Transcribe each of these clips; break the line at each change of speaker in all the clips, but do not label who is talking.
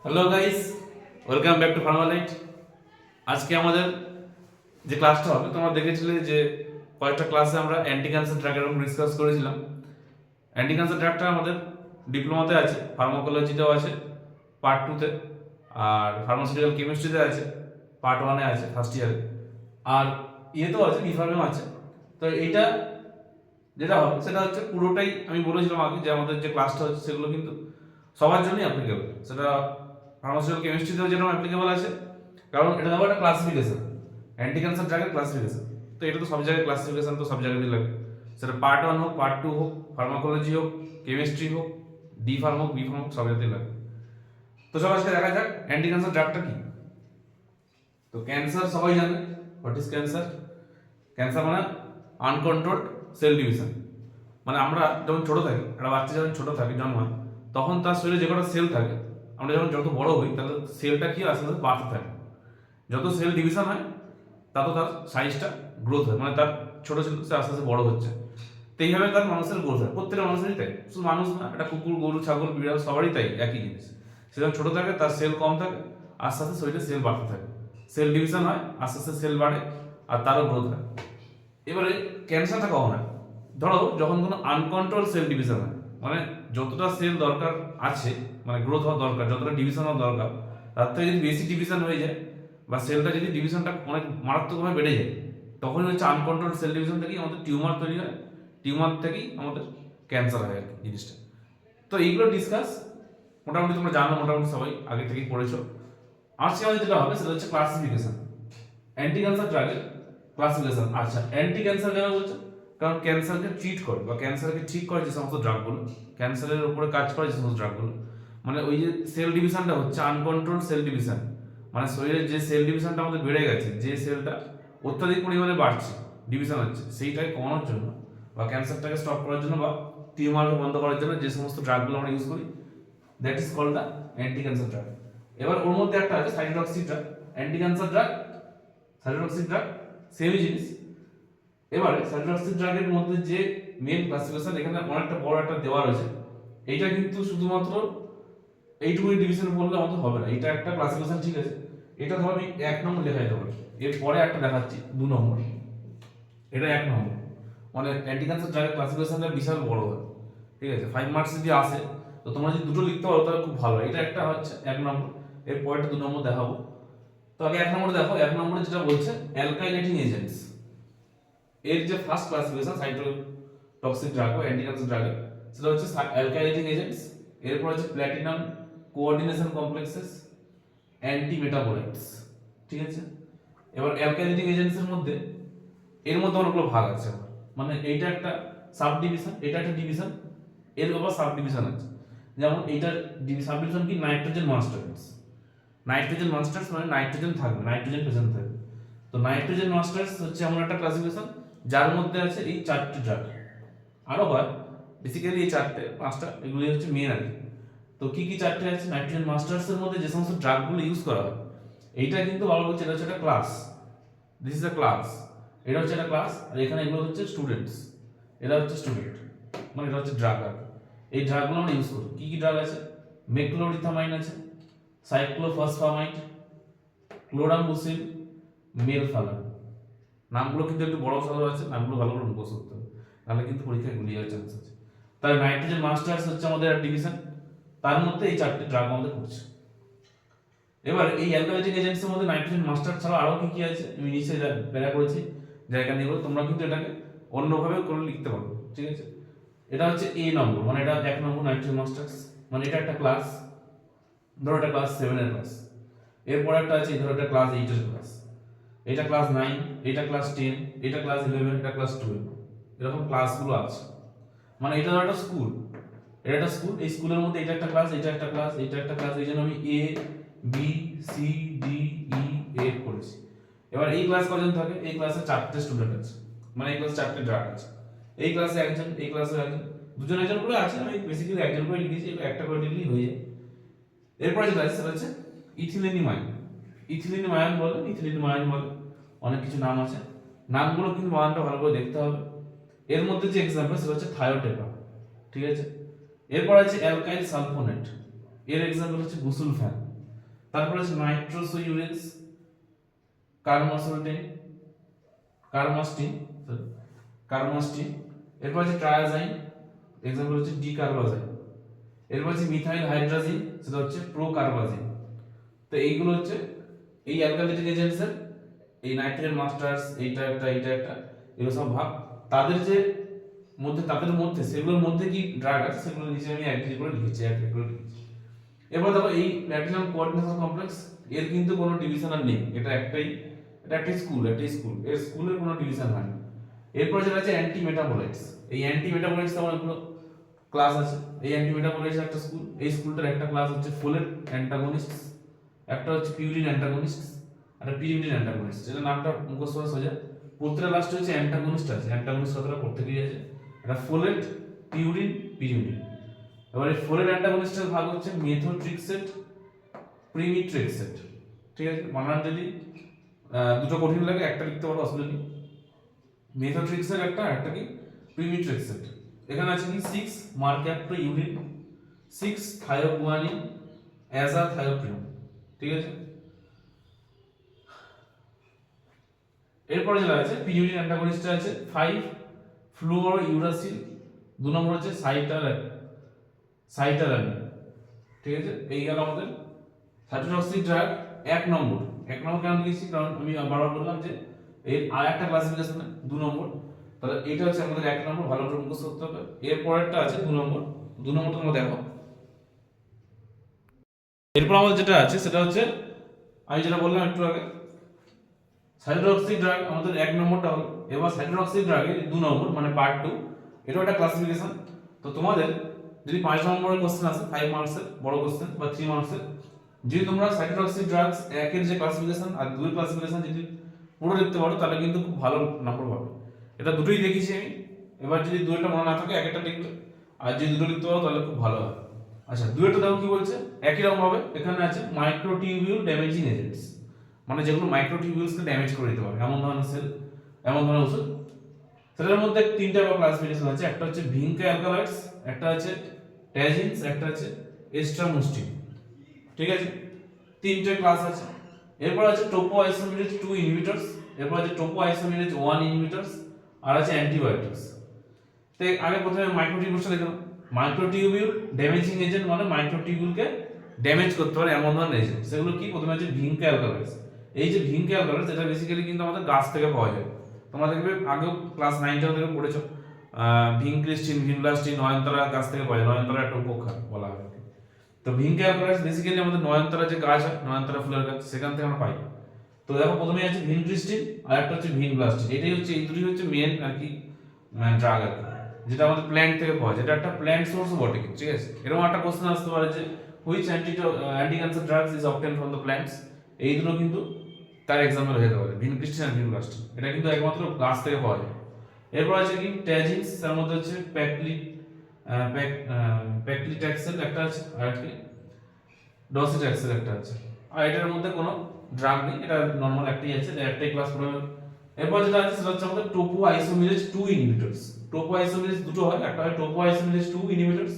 Hello guys, welcome back to Pharmalite. আজকে আমাদের যে ক্লাসটা হবে, তোমরা দেখেছিলে যে কয়েকটা ক্লাসে আমরা অ্যান্টি ক্যান্সার ড্রাগের উপর ডিসকাস করেছিলাম। অ্যান্টি ক্যান্সার ড্রাগটা আমাদের ডিপ্লোমাতে আছে, ফার্মাকোলজিতেও আছে পার্ট 2-তে, আর ফার্মাসিউটিক্যাল কেমিস্ট্রিতে আছে পার্ট 1-এ আছে ফার্স্ট ইয়ারে, আর ইয়েতেও আছে, বিফার্মেও আছে। তো এইটা যেটা হবে সেটা হচ্ছে পুরোটাই আমি বলেছিলাম আগে যে আমাদের যে ক্লাসটা হচ্ছে সেগুলো কিন্তু সবার জন্যই অ্যাপ্লিকেবল। সেটা ফার্মাসিউটিক্যাল কেমিস্ট্রিতেও যেরকম অ্যাপ্লিকেবল আছে, কারণ এটা আবার একটা ক্লাসিফিকেশন, অ্যান্টি ক্যান্সার ড্রাগের ক্লাসিফিকেশন। তো এটা তো সব জায়গায় ক্লাসিফিকেশন তো সব জায়গাতেই লাগে, সেটা পার্ট 1 হোক, পার্ট 2 হোক, ফার্মাকোলজি হোক, কেমিস্ট্রি হোক, ডি ফার্ম হোক, বি ফার্ম হোক, সব জায়গাতেই লাগে। তো চলো আজকে দেখা যাক অ্যান্টি ক্যান্সার ড্রাগটা কি। তো ক্যান্সার সবাই জানে, হোয়াট ইজ ক্যান্সার। ক্যান্সার মানে আনকন্ট্রোলড সেল ডিভিশন। মানে আমরা যখন ছোট থাকি, একটা বাচ্চা যখন ছোট থাকে জন্মায়, তখন তার শরীরে যে কটা সেল থাকে, আমরা যখন যত বড় হই তাহলে সেলটা কি আস্তে আস্তে বাড়তে থাকে। যত সেল ডিভিশন হয় তত তার সাইজটা গ্রোথ হয়, মানে তার ছোট ছিল সে আস্তে আস্তে বড় হচ্ছে। তো এইভাবে তার মানুষের গ্রোথ হয়, প্রত্যেকটা মানুষেরই তাই, শুধু মানুষ না, একটা কুকুর, গরু, ছাগল, বিড়াল সবারই তাই একই জিনিস। সে যখন ছোট থাকে তার সেল কম থাকে, আস্তে আস্তে শরীরে সেল বাড়তে থাকে, সেল ডিভিশন হয়, আস্তে আস্তে সেল বাড়ে আর তারও গ্রোথ হয়। এবারে ক্যান্সারটা কখন হয়? ধরো যখন কোনো আনকন্ট্রোল সেল ডিভিশন হয়, মানে যতটা সেল দরকার আছে, মানে গ্রোথ হওয়া দরকার, যতটা ডিভিশন হওয়া দরকার, তার থেকে যদি বেশি ডিভিশন হয়ে যায় বা সেলটা যদি ডিভিশনটা অনেক মারাত্মকভাবে বেড়ে যায়, তখনই হচ্ছে আনকন্ট্রোল সেল ডিভিশন থেকেই আমাদের টিউমার তৈরি হয়, টিউমার থেকেই আমাদের ক্যান্সার হয় আর কি জিনিসটা। তো এইগুলো ডিসকাস মোটামুটি তোমরা জানো, মোটামুটি সবাই আগে থেকেই পড়েছো। আজকে আমাদের যেটা হবে সেটা হচ্ছে ক্লাসিফিকেশন, অ্যান্টি ক্যান্সার ড্রাগের ক্লাসিফিকেশন। আচ্ছা, অ্যান্টি ক্যান্সার কেন বলছে? কারণ ক্যান্সারকে ট্রিট করে বা ক্যান্সারকে ঠিক করে যে সমস্ত ড্রাগগুলো, ক্যান্সারের উপরে কাজ করে যে সমস্ত ড্রাগগুলো, মানে ওই যে সেল ডিভিশনটা হচ্ছে আনকন্ট্রোল সেল ডিভিশন, মানে শরীরের যে সেল ডিভিশনটা আমাদের বেড়ে গেছে, যে সেলটা অত্যাধিক পরিমাণে বাড়ছে, ডিভিশন হচ্ছে, সেইটাকে কমানোর জন্য বা ক্যান্সারটাকে স্টপ করার জন্য বা টিউমারকে বন্ধ করার জন্য যে সমস্ত ড্রাগগুলো আমরা ইউজ করি, that is called the anti cancer drug. এবার ওর মধ্যে একটা আছে cytotoxic drug, anti cancer drug, cytotoxic drug সেমই জিনিস। এবারে সাইটোটক্সিক ড্রাগের মধ্যে যে মেন ক্লাসিফিকেশন, এখানে অনেকটা বড় একটা দেওয়া রয়েছে, এইটা কিন্তু শুধুমাত্র এইটুকু ডিভিশন বললে আমাদের হবে না, এটা একটা ক্লাসিফিকেশন, ঠিক আছে। এটা ধরো আমি 1 নম্বর লেখা যেতে পারি, এরপরে একটা দেখাচ্ছি 2 নম্বর, এটা 1 নম্বর। মানে অ্যান্টি ক্যান্সার ড্রাগের ক্লাসিফিকেশনটা বিশাল বড় হয়, ঠিক আছে। 5 মার্কস যদি আসে তো তোমরা যদি দুটো লিখতে পারো তাহলে খুব ভালো। এটা একটা হচ্ছে 1 নম্বর, এর পরেরটা 2 নম্বর দেখাবো। তো আগে 1 নম্বর দেখো, 1 নম্বরে যেটা বলছে অ্যালকাইলেটিং এজেন্টস, এর যে ফার্স্ট ক্লাসিফিকেশন সাইটোটক্সিক ড্রাগ বা অ্যান্টি ক্যান্সার ড্রাগ, সেটা হচ্ছে অ্যালকাইলেটিং এজেন্টস, এরপর হচ্ছে platinum coordination complexes, anti metabolites, ঠিক আছে। এবার অ্যালকাইলেটিং এজেন্টস এর মধ্যে অনেকগুলো ভাগ আছে, মানে এইটা একটা সাব ডিভিশন, এটা একটা ডিভিশন, এর আবার সাব ডিভিশন আছে। যেমন এইটার সাব ডিভিশন কি, নাইট্রোজেন মাস্টার্স। নাইট্রোজেন মাস্টার্স মানে নাইট্রোজেন থাকবে, নাইট্রোজেন প্রেজেন্ট থাকবে। তো নাইট্রোজেন মাস্টার্স হচ্ছে এমন একটা ক্লাসিফিকেশন যার মধ্যে আছে এই 4টি ড্রাগ, আরো হয় বেসিক্যালি এই 4টে 5টা, এগুলি হচ্ছে মেন আর কি। তো কি কি 4টে আছে? নাইট্রোজেন মাস্টার্স এর মধ্যে যে সমস্ত ড্রাগগুলো ইউজ করা হয়, এইটা কিন্তু বাবা বলছে এটা হচ্ছে একটা class, this is a class, এটা হচ্ছে একটা ক্লাস, আর এখানে এগুলো হচ্ছে স্টুডেন্টস, এরা হচ্ছে স্টুডেন্ট, মানে এটা হচ্ছে ড্রাগ আর কি। এই ড্রাগগুলো আমরা ইউজ করি। কি কি ড্রাগ আছে? মেক্লোরিথামাইন আছে, সাইক্লোফসফামাইড, ক্লোরামবুসিল, মেলফালান। নামগুলো কিন্তু একটু বড় সড়ো আছে, নামগুলো ভালো করে মুখস্থ করতে হবে, নাহলে কিন্তু পরীক্ষায় গুলিয়ে যাওয়ার চান্স আছে। তাই নাইট্রোজেন মাস্টার্স হচ্ছে আমাদের একটা ডিভিশন, তার মধ্যে এই 4টে ড্রাগ আমাদের পড়ছে। এবার এই অ্যালকাইলেটিং এজেন্টসের মধ্যে নাইট্রোজেন মাস্টার ছাড়া আরো কি কি আছে আমি নিচে প্যারা করেছি জায়গা নিয়ে, তোমরা কিন্তু এটাকে অন্যভাবে করে লিখতে পারো, ঠিক আছে। এটা হচ্ছে এ নম্বর, মানে এটা 1 নম্বর নাইট্রোজেন মাস্টার্স, মানে এটা একটা ক্লাস, ধরো এটা ক্লাস 7 এর ক্লাস। এরপর একটা আছে ধরো এটা ক্লাস 8 এর ক্লাস, এটা ক্লাস 9, এটা ক্লাস 10, এটা ক্লাস 11, এটা ক্লাস 12, এরকম ক্লাসগুলো আছে। মানে এটা ধরো একটা স্কুল, এটা একটা স্কুল, এই স্কুলের মধ্যে এটা একটা ক্লাস, এটা একটা ক্লাস, এটা একটা ক্লাস, এই জন্য আমি A B C D E এ করেছি। এবার এই ক্লাস কজন থাকে? এই ক্লাসে 4টে স্টুডেন্ট আছে, মানে এই ক্লাসে 4টে ড্রাগ আছে। এই ক্লাসে একজন, এই ক্লাসে একজন, দুজন একজন করে আছে, আমি বেসিক্যালি একজন করে লিখেছি, একটা করে লিখলেই হয়ে যায়। এরপরে যেটা আছে সেটা হচ্ছে ইথিলিনিমাইন। ইথিলিনিমাইন বলে, ইথিলিনিমাইন বলে, অনেক কিছু নাম আছে, নামগুলো কিন্তু বানানটা ভালো করে দেখতে হবে। এর মধ্যে যে এক্সাম্পল সেটা হচ্ছে থায়োটেপা, ঠিক আছে। এরপর আছে অ্যালকাইল সালফোনেট, এর এক্সাম্পল হচ্ছে গুসুলফ্যান। তারপর আছে নাইট্রোসোইউরেজ, কার্মাস্টিন, এরপর আছে ট্রায়াজাইন, এক্সাম্পল হচ্ছে ডিকার্বাজাইন, এরপর আছে মিথাইল হাইড্রাজিন, সেটা হচ্ছে প্রোকার্বাজিন। তো এইগুলো হচ্ছে এই অ্যালকালিটিক এজেন্টসের, এই নাইট্রোজেন মাস্টার্স, এইটা একটা এগুলো সব ভাগ। তাদের মধ্যে সেগুলোর মধ্যে কি ড্রাগ আছে সেগুলো নিচে আমি এক করে লিখেছি, এবার দেখো এই প্ল্যাটিনাম কোঅর্ডিনেশন কমপ্লেক্স, এর কিন্তু কোনো ডিভিশন আর নেই, এটা একটা স্কুল, এর স্কুলের কোনো ডিভিশন হয় না। এরপর যেটা আছে অ্যান্টি মেটাবোলাইটস, এই অ্যান্টি মেটাবোলাইটস অনেকগুলো ক্লাস আছে। এই অ্যান্টি মেটাবোলাইটস একটা স্কুল, এই স্কুলটার একটা ক্লাস হচ্ছে ফোলেট অ্যান্টাগনিস্টস, একটা হচ্ছে পিউরিন অ্যান্টাগনিস্টস, আর পিউরিন অ্যান্টাগনিস্ট, যেটা নামটা মুখস্থ করা সোজা। প্রত্যেকটা লাস্টে হচ্ছে অ্যান্টাগনিস্ট আছে, অ্যান্টাগনিস্ট কথাটা প্রত্যেকেই আছে, এটা ফোলেট, পিউরিন, পিউরিন। এবার এই ফোলেট অ্যান্টাগনিস্টের ভাগ হচ্ছে মেথোট্রিক্সেট, প্রিমিট্রিক্সেট। ঠিক আছে, বানান যদি দুটো কঠিন লাগে একটা লিখতে পারো, অসুবিধা নেই। মেথোট্রিক্সের একটা কি প্রিমিট্রিক্সেট। এখানে আছে কি 6 মার্ক্যাপ্টোইউরিন, 6 থায়োগুয়ানিন, অ্যাজাথায়োপ্রিন। ঠিক আছে, এরপরে যেটা আছে পিউরিন অ্যান্টাগনিস্ট আছে 5 ফ্লুওরোইউরাসিল, 2 নম্বর হচ্ছে সাইটারামিন। ঠিক আছে, এই গেল আমাদের সাইটোটক্সিক ড্রাগ। এক নম্বর কেন লিখেছি, কারণ আমি বারবার বললাম যে এর আর একটা ক্লাসিফিকেশন 2 নম্বর, তাহলে এটা হচ্ছে আমাদের 1 নম্বর, ভালো করে মুখস্থ করতে হবে। এর পরেরটা আছে 2 নম্বর, 2 নম্বর তোমরা দেখো। এরপর আমাদের যেটা আছে সেটা হচ্ছে আমি যেটা বললাম একটু আগে, সাইটোটক্সিক ড্রাগ আমাদের 1 নম্বরটা হলো। এবার সাইটোটক্সিক ড্রাগের 2 নম্বর মানে পার্ট 2, এটা একটা ক্লাসিফিকেশন। তো তোমাদের যদি 5 নম্বরের কোশ্চেন আসে, 5 মার্কসের বড় কোশ্চেন বা 3 মার্কসের, যদি তোমরা সাইটোটক্সিক ড্রাগস 1 এর যে ক্লাসিফিকেশন আর 2 এর ক্লাসিফিকেশন যদি পুরো লিখতে পারো তাহলে কিন্তু খুব ভালো নাম্বার পাবে। এটা দুটোই দেখিয়েছি আমি, এবার যদি 2টা মনে না থাকে 1টা লিখবে, আর যদি দুটো লিখতে পারো তাহলে খুব ভালো হয়। আচ্ছা, 2টা দেখো কি বলছে, একই রকম ভাবে এখানে আছে মাইক্রোটিউবিউল ড্যামেজিং এজেন্টস, মানে যেগুলো মাইক্রোটিউবিউলসকে ড্যামেজ করে দিতে পারে এমন ধরনের সেল, এমন ধরনের ওষুধ। সেটার মধ্যে 3টা ক্লাসিফিকেশন আছে, একটা হচ্ছে ভিনকা অ্যালকালয়েডস, একটা আছে ট্যাজিনস, একটা আছে এস্ট্রামোস্টিন। ঠিক আছে, 3টে ক্লাস আছে। এরপর আছে টোপোআইসোমেরেজ 2 ইনহিবিটরস, এরপর আছে টোপোআইসোমেরেজ 1 ইনহিবিটরস, আর আছে অ্যান্টিবায়োটিক্স। তো আগে প্রথমে মাইক্রোটিউবিউলসটা দেখলাম। মাইক্রোটিউবিউল ড্যামেজিং এজেন্ট মানে মাইক্রোটিউবিউলকে ড্যামেজ করতে পারে এমন ধরনের এজেন্ট, সেগুলো কি? প্রথমে আছে ভিনকা অ্যালকালয়েডস। এই যে ভিনকা অ্যালকালয়েডস, এটা বেসিক্যালি কিন্তু আমাদের গাছ থেকে পাওয়া যায়। তোমরা দেখবে আগেও ক্লাস 9 থেকে পড়েছো, ভিনক্রিস্টিন, ভিনব্লাস্টিন নয়নতারা গাছ থেকে পাওয়া যায়, নয়নতারা একটা উপকার বলা হয়। তো ভিনকা অ্যালকালয়েডস বেসিক্যালি আমাদের নয়নতারা যে গাছ হয়, নয়নতারা ফুলের গাছ, সেখান থেকে আমরা পাই। তো দেখো প্রথমে আছে ভিনক্রিস্টিন আর একটা হচ্ছে ভিনব্লাস্টিন, এই দুটোই হচ্ছে মেন আর কি ড্রাগ আর কি, যেটা আমাদের প্ল্যান্ট থেকে পাওয়া যায়, যেটা একটা প্ল্যান্ট সোর্স বটে। ঠিক আছে, এরকম একটা কোশ্চেন আসতে পারে যে which anti cancer drugs is obtain from the plants, এই দুটো কিন্তু তার এক্সাম্পল হয়ে যেতে পারে, ভিনক্রিস্টিন আর ভিনব্লাস্টিন, এটা কিন্তু একমাত্র গাছ থেকে পাওয়া যায়। এরপর আছে কি ট্যাজিনস, তার মধ্যে হচ্ছে প্যাকলিট্যাক্সেল একটা আছে, আর কি ডসিট্যাক্সেল একটা আছে, আর এটার মধ্যে কোনো ড্রাগ নেই, এটা নরমাল একটাই আছে, একটাই ক্লাস পড়ে। এরপর যেটা আছে সেটা হচ্ছে আমাদের টোপোআইসোমেরেজ 2 ইনহিবিটরস। টোপোআইসোমেরেজ দুটো হয়, একটা হয় টোপোআইসোমেরেজ 2 ইনহিবিটরস,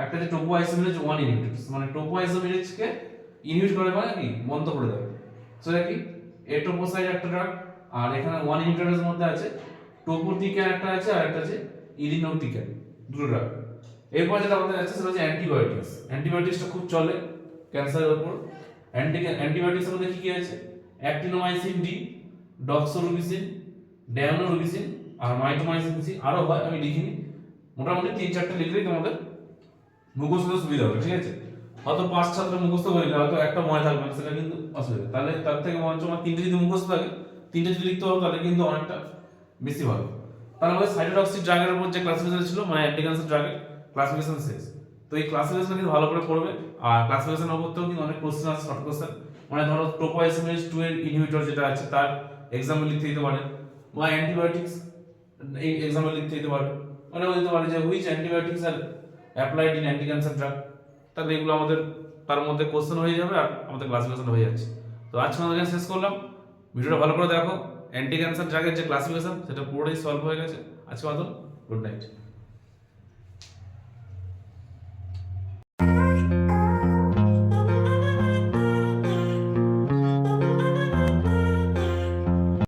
একটা হচ্ছে টোপোআইসোমেরেজ 1 ইনহিবিটরস। মানে টোপোআইসোমেরেজকে ইনহিবিট করে মানে কি বন্ধ করে দেবে, সেটা কি এটোপোসাইড একটা ড্রাগ। আর এখানে 1 ইনহিবিটরের মধ্যে আছে টোপোটিক্যান একটা আছে, আর একটা আছে ইরিনোটিক্যান, দুটো ড্রাগ। এরপর যেটা আমাদের আছে সেটা হচ্ছে অ্যান্টিবায়োটিক্স। অ্যান্টিবায়োটিক্সটা খুব চলে ক্যান্সারের উপর। অ্যান্টিবায়োটিক্সের মধ্যে কি কি আছে? অ্যাক্টিনোমাইসিন ডি, ডক্সোরুবিসিন, ড্যানোরুবিসিন, আর মাইটোমাইসিন সি, আরো হয় আমি লিখিনি। মোটামুটি 3-4টা লিখলেই তোমাদের মুখস্থ সুবিধা হবে। ঠিক আছে, হয়তো 5 ছাত্র মুখস্থ করলে হয়তো একটা মনে থাকবে না, সেটা কিন্তু অসুবিধা। তাহলে তার থেকে মঞ্চ আমার 3টে যদি মুখস্থ থাকে, 3টে যদি লিখতে হবে তাহলে কিন্তু অনেকটা বেশি ভালো। তাহলে আমাদের সাইটোটক্সিক ড্রাগের উপর যে ক্লাসিফিকেশন ছিল মানে অ্যান্টি ক্যান্সার ড্রাগের ক্লাসিফিকেশন শেষ। তো এই ক্লাসিফিকেশন কিন্তু ভালো করে পড়বে, আর ক্লাসিফিকেশনের উপর থেকেও কিন্তু অনেক কোশ্চেন আছে, শর্ট কোশ্চেন। মানে ধরো টোপোআইসোমেরেজ 2 এর ইনহিবিটর যেটা আছে তার এক্সাম্পল লিখতে দিতে পারে, বা অ্যান্টিবায়োটিক্স এই এক্সাম্পল লিখতে দিতে পারে, মানে বলতে পারে যে which antibiotics R applied in anti cancer drug. তাহলে এগুলো আমাদের তার মধ্যে কোশ্চেন হয়ে যাবে আর আমাদের ক্লাসিফিকেশন হয়ে যাচ্ছে। তো আজকে আমাদের শেষ করলাম, ভিডিওটা ভালো করে দেখো। অ্যান্টি ক্যান্সার ড্রাগের যে ক্লাসিফিকেশন সেটা পুরোটাই সলভ হয়ে গেছে। আজকে মতন গুড নাইট।